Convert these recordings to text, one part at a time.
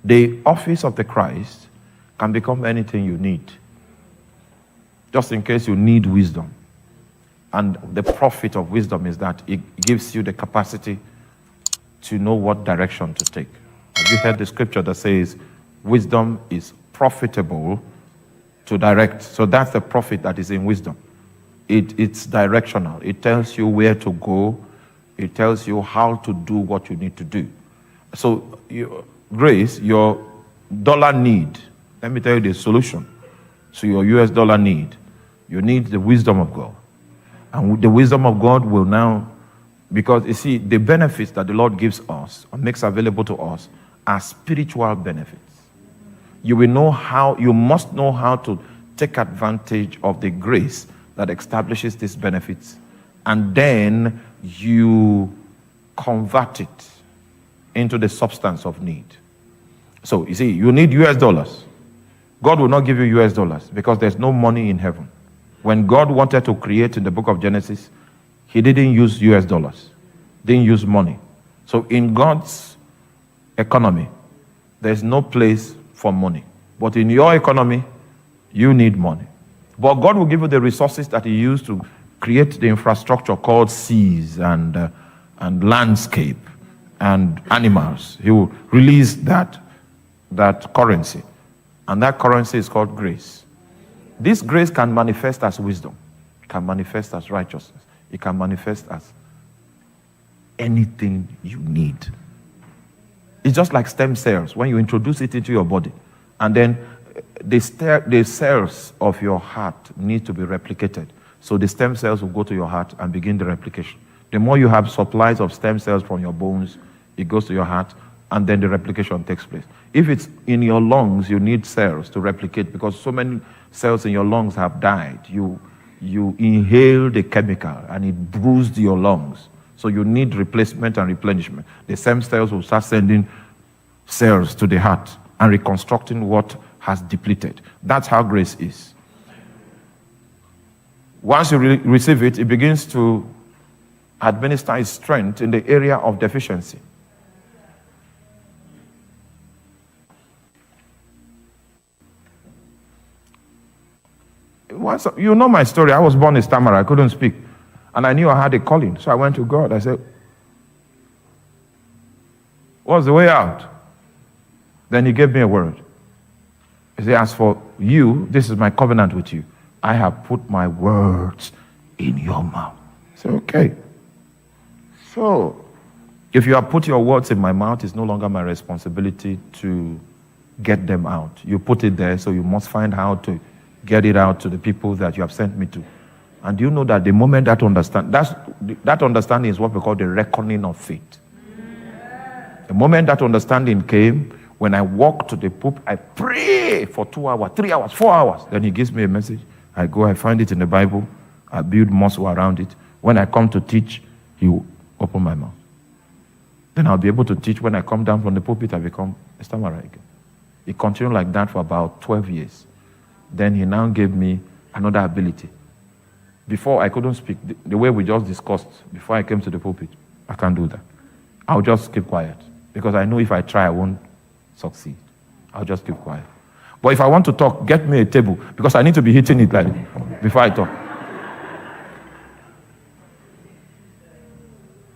The office of the Christ can become anything you need. Just in case you need wisdom. And the profit of wisdom is that it gives you the capacity to know what direction to take. Have you heard the scripture that says, wisdom is profitable to direct? So that's the profit that is in wisdom. It's directional. It tells you where to go. It tells you how to do what you need to do. So, Grace, your dollar need, let me tell you the solution. So your US dollar need, you need the wisdom of God. And the wisdom of God will now, because you see, the benefits that the Lord gives us or makes available to us are spiritual benefits. You must know how to take advantage of the grace that establishes these benefits, and then you convert it into the substance of need. So you see, you need US dollars. God will not give you US dollars because there's no money in heaven. When God wanted to create in the book of Genesis, he didn't use US dollars, didn't use money. So in God's economy, there's no place for money. But in your economy, you need money. But God will give you the resources that he used to create the infrastructure called seas and landscape and animals. He will release that currency. And that currency is called grace. This grace can manifest as wisdom. It can manifest as righteousness. It can manifest as anything you need. It's just like stem cells. When you introduce it into your body, and then the cells of your heart need to be replicated. So the stem cells will go to your heart and begin the replication. The more you have supplies of stem cells from your bones, it goes to your heart, and then the replication takes place. If it's in your lungs, you need cells to replicate because so many cells in your lungs have died. You inhale the chemical and it bruised your lungs. So you need replacement and replenishment. The stem cells will start sending cells to the heart and reconstructing what has depleted. That's how grace is. Once you receive it, it begins to administer its strength in the area of deficiency. Once, you know my story. I was born a stammerer. I couldn't speak. And I knew I had a calling. So I went to God. I said, what's the way out? Then he gave me a word. He said, as for you, this is my covenant with you. I have put my words in your mouth. I said, okay. So, if you have put your words in my mouth, it's no longer my responsibility to get them out. You put it there, so you must find how to get it out to the people that you have sent me to. And you know that the moment that understanding is what we call the reckoning of faith. The moment that understanding came, when I walk to the pulpit, I pray for 2 hours, 3 hours, 4 hours. Then he gives me a message. I go, I find it in the Bible. I build muscle around it. When I come to teach, he will open my mouth. Then I'll be able to teach. When I come down from the pulpit, I become a stammerer again. It continued like that for about 12 years. Then he now gave me another ability. Before, I couldn't speak. The way we just discussed, before I came to the pulpit, I can't do that. I'll just keep quiet. Because I know if I try, I won't succeed. I'll just keep quiet. But if I want to talk, get me a table. Because I need to be hitting it like before I talk.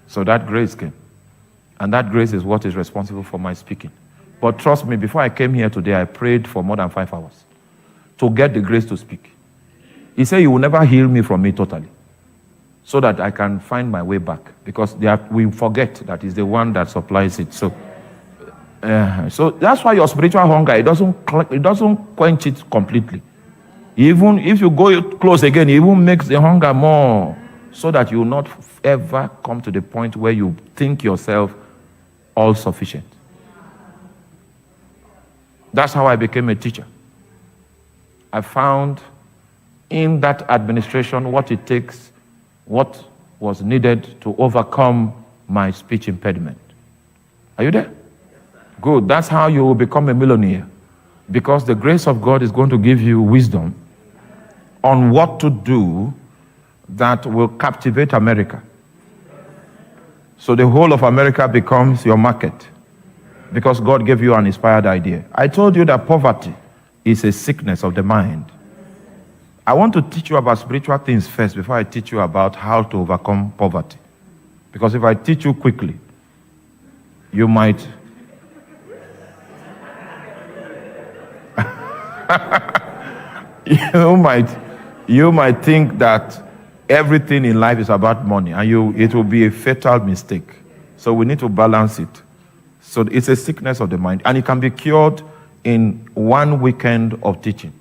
So that grace came. And that grace is what is responsible for my speaking. But trust me, before I came here today, I prayed for more than 5 hours to get the grace to speak. He said he will never heal me from it totally, so that I can find my way back. Because we forget that he's the one that supplies it. So that's why your spiritual hunger, it doesn't quench it completely. Even if you go close again, it even makes the hunger more, so that you will not ever come to the point where you think yourself all sufficient. That's how I became a teacher. I found in that administration what it takes, what was needed to overcome my speech impediment. Are you there? Good. That's how you will become a millionaire. Because the grace of God is going to give you wisdom on what to do that will captivate America. So the whole of America becomes your market. Because God gave you an inspired idea. I told you that poverty is a sickness of the mind. I want to teach you about spiritual things first before I teach you about how to overcome poverty. Because if I teach you quickly, you might you might think that everything in life is about money, and it will be a fatal mistake. So we need to balance it. So it's a sickness of the mind, and it can be cured in one weekend of teaching.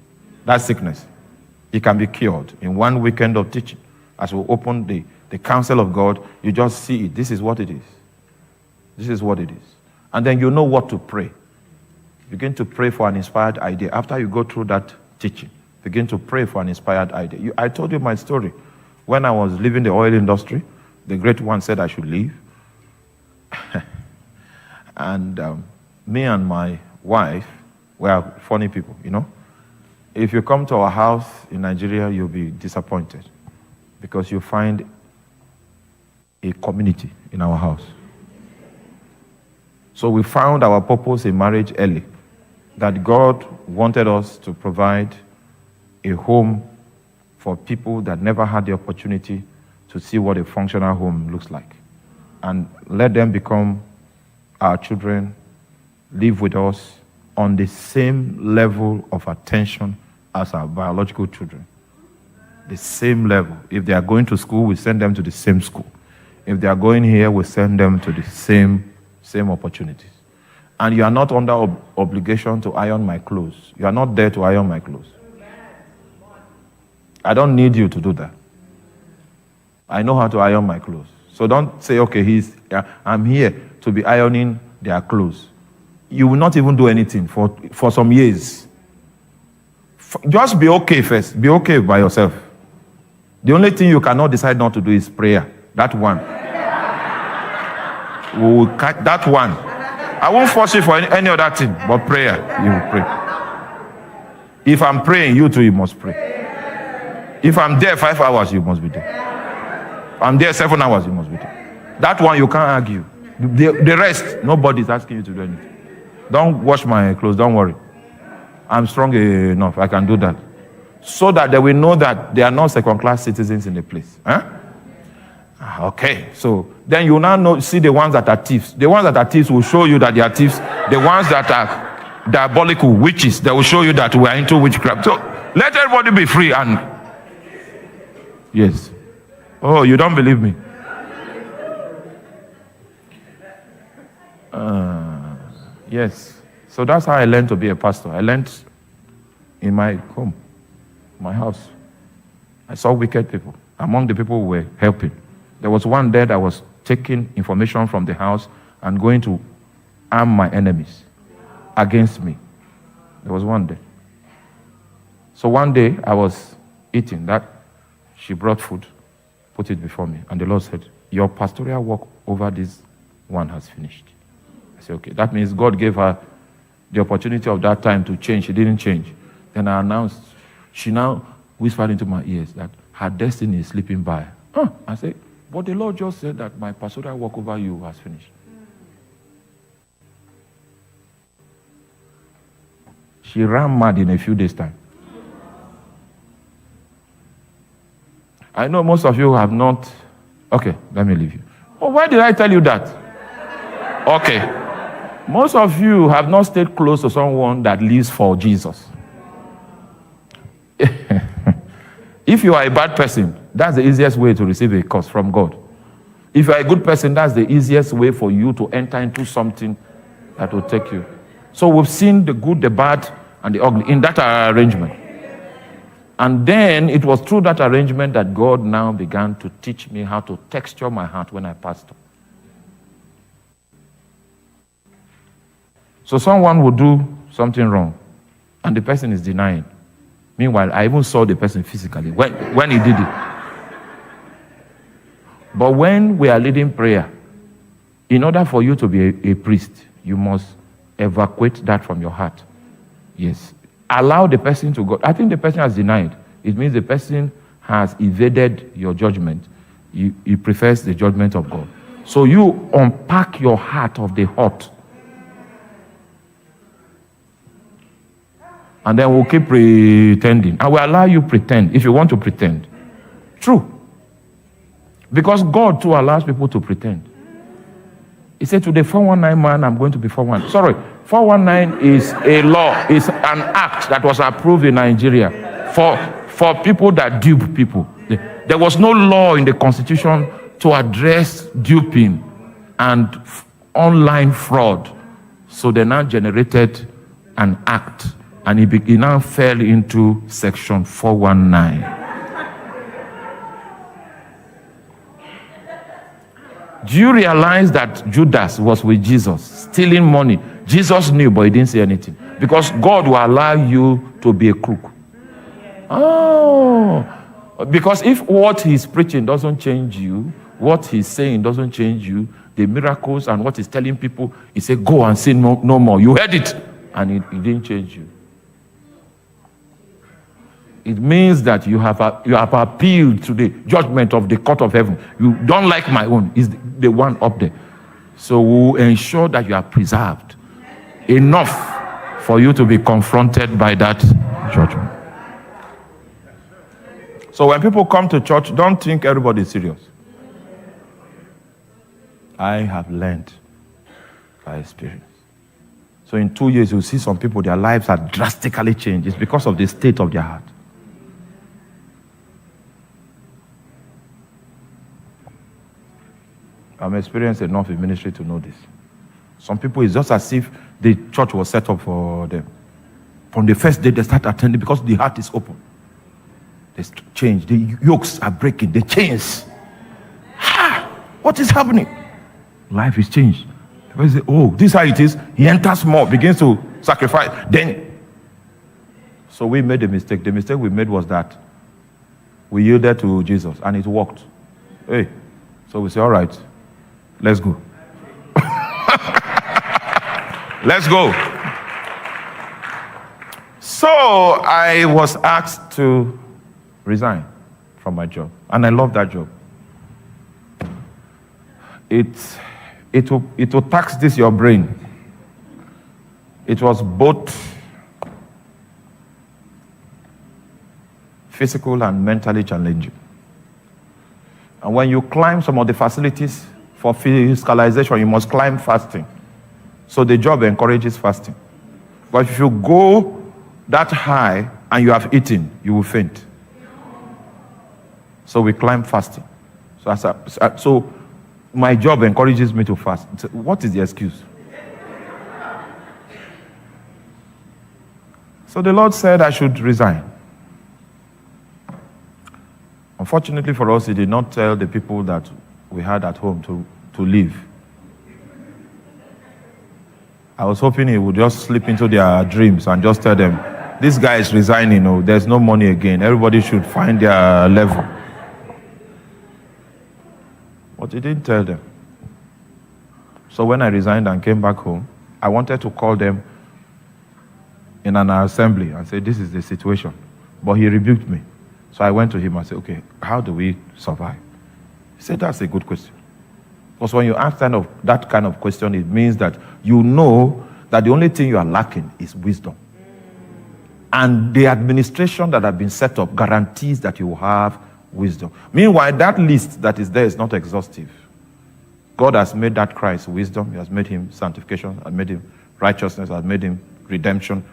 That sickness, it can be cured in one weekend of teaching. As we open the counsel of God, you just see it. This is what it is. This is what it is. And then you know what to pray. Begin to pray for an inspired idea. After you go through that teaching, begin to pray for an inspired idea. I told you my story. When I was leaving the oil industry, the great one said I should leave. And me and my wife were funny people, you know. If you come to our house in Nigeria, you'll be disappointed because you find a community in our house. So we found our purpose in marriage early, that God wanted us to provide a home for people that never had the opportunity to see what a functional home looks like, and let them become our children, live with us on the same level of attention as our biological children. The same level. If they are going to school, we send them to the same school. If they are going here, we send them to the same opportunities. And you are not under obligation to iron my clothes. You are not there to iron my clothes. I don't need you to do that. I know how to iron my clothes. So don't say, okay, I'm here to be ironing their clothes. You will not even do anything for some years. Just be okay first. Be okay by yourself. The only thing you cannot decide not to do is prayer. That one. We will catch that one. I won't force you for any other thing, but prayer. You will pray. If I'm praying, you too, you must pray. If I'm there 5 hours, you must be there. If I'm there 7 hours, you must be there. That one you can't argue. The rest, nobody's asking you to do anything. Don't wash my clothes, don't worry. I'm strong enough, I can do that. So that they will know that they are not second-class citizens in the place. Huh? Okay, so then you now see the ones that are thieves. The ones that are thieves will show you that they are thieves. The ones that are diabolical witches, they will show you that we are into witchcraft. So let everybody be free and... Yes. Oh, you don't believe me? Yes. So that's how I learned to be a pastor. I learned in my home, my house. I saw wicked people. Among the people who were helping, there was one there that was taking information from the house and going to arm my enemies against me. There was one there. So one day I was eating that. She brought food, put it before me, and the Lord said, your pastoral work over this one has finished. I said, okay. That means God gave her the opportunity of that time to change. She didn't change. Then I announced, she now whispered into my ears that her destiny is slipping by. I said, but the Lord just said that my pastoral work over you has finished. She ran mad in a few days' time. I know most of you have not... Okay, let me leave you. Oh, why did I tell you that? Okay. Most of you have not stayed close to someone that lives for Jesus. If you are a bad person, that's the easiest way to receive a curse from God. If you are a good person, that's the easiest way for you to enter into something that will take you. So we've seen the good, the bad, and the ugly in that arrangement. And then it was through that arrangement that God now began to teach me how to texture my heart when I pastor. So someone will do something wrong, and the person is denying. Meanwhile, I even saw the person physically when he did it. But when we are leading prayer, in order for you to be a priest, you must evacuate that from your heart. Yes. Allow the person to go. I think the person has denied. It means the person has evaded your judgment. He prefers the judgment of God. So you unpack your heart of the hurt And then we'll keep pretending. I will allow you pretend if you want to pretend. True. Because God too allows people to pretend. He said to the 419 man, I'm going to be 419. Sorry, 419 is a law, it's an act that was approved in Nigeria for people that dupe people. There was no law in the Constitution to address duping and online fraud. So they now generated an act, and it now fell into section 419. Do you realize that Judas was with Jesus, stealing money? Jesus knew, but he didn't say anything. Because God will allow you to be a crook. Oh. Because if what he's preaching doesn't change you, what he's saying doesn't change you, the miracles and what he's telling people, he said, go and sin no more. You heard it, and it didn't change you. It means that you have appealed to the judgment of the court of heaven. You don't like my own. Is the one up there. So we'll ensure that you are preserved enough for you to be confronted by that judgment. So when people come to church, don't think everybody is serious. I have learned by experience. So in 2 years, you'll see some people, their lives are drastically changed. It's because of the state of their heart. I'm experienced enough in ministry to know this. Some people, it's just as if the church was set up for them. From the first day they start attending, because the heart is open. They change. The yokes are breaking. The chains. What is happening? Life is changed. People say, oh, this is how it is. He enters more, begins to sacrifice. Then, so we made a mistake. The mistake we made was that we yielded to Jesus, and it worked. Hey, so we say, all right, let's go. Let's go. So I was asked to resign from my job, and I love that job. It will tax this your brain. It was both physical and mentally challenging. And when you climb some of the facilities for physicalization, you must climb fasting. So the job encourages fasting. But if you go that high and you have eaten, you will faint. So we climb fasting. So my job encourages me to fast. What is the excuse? So the Lord said I should resign. Unfortunately for us, he did not tell the people that we had at home to leave. I was hoping he would just slip into their dreams and just tell them, this guy is resigning, oh, there's no money again. Everybody should find their level. But he didn't tell them. So when I resigned and came back home, I wanted to call them in an assembly and say, this is the situation. But he rebuked me. So I went to him and said, okay, how do we survive? He said, that's a good question. Because when you ask that kind of question, it means that you know that the only thing you are lacking is wisdom. And the administration that has been set up guarantees that you will have wisdom. Meanwhile, that list that is there is not exhaustive. God has made that Christ wisdom. He has made him sanctification, has made him righteousness, has made him redemption.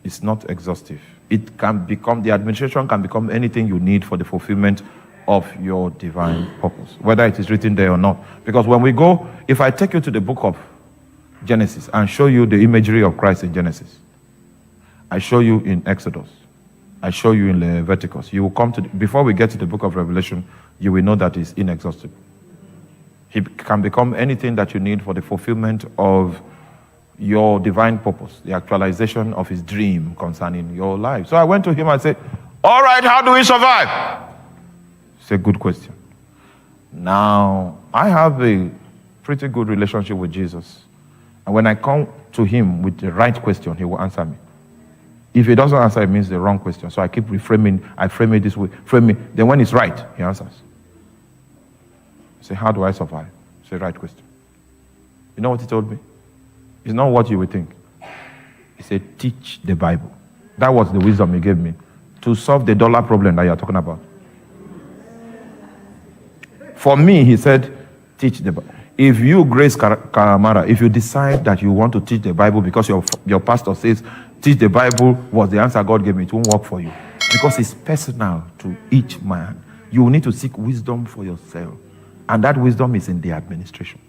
It's not exhaustive. It can become, the administration can become anything you need for the fulfillment of your divine purpose, whether it is written there or not. Because when we go, if I take you to the book of Genesis and show you the imagery of Christ in Genesis, I show you in Exodus, I show you in Leviticus, you will come to, before we get to the book of Revelation, you will know that it's inexhaustible. He can become anything that you need for the fulfillment of your divine purpose, the actualization of his dream concerning your life. So I went to him and said, all right, how do we survive? It's a good question. Now, I have a pretty good relationship with Jesus. And when I come to him with the right question, he will answer me. If he doesn't answer, it means the wrong question. So I keep reframing, I frame it this way, then when it's right, he answers. I say, how do I survive? It's the right question. You know what he told me? It's not what you would think. He said, teach the Bible. That was the wisdom he gave me to solve the dollar problem that you're talking about. For me, he said, teach the Bible. If you, Grace Karamara, if you decide that you want to teach the Bible because your pastor says, teach the Bible was the answer God gave me, it won't work for you. Because it's personal to each man. You need to seek wisdom for yourself. And that wisdom is in the administration.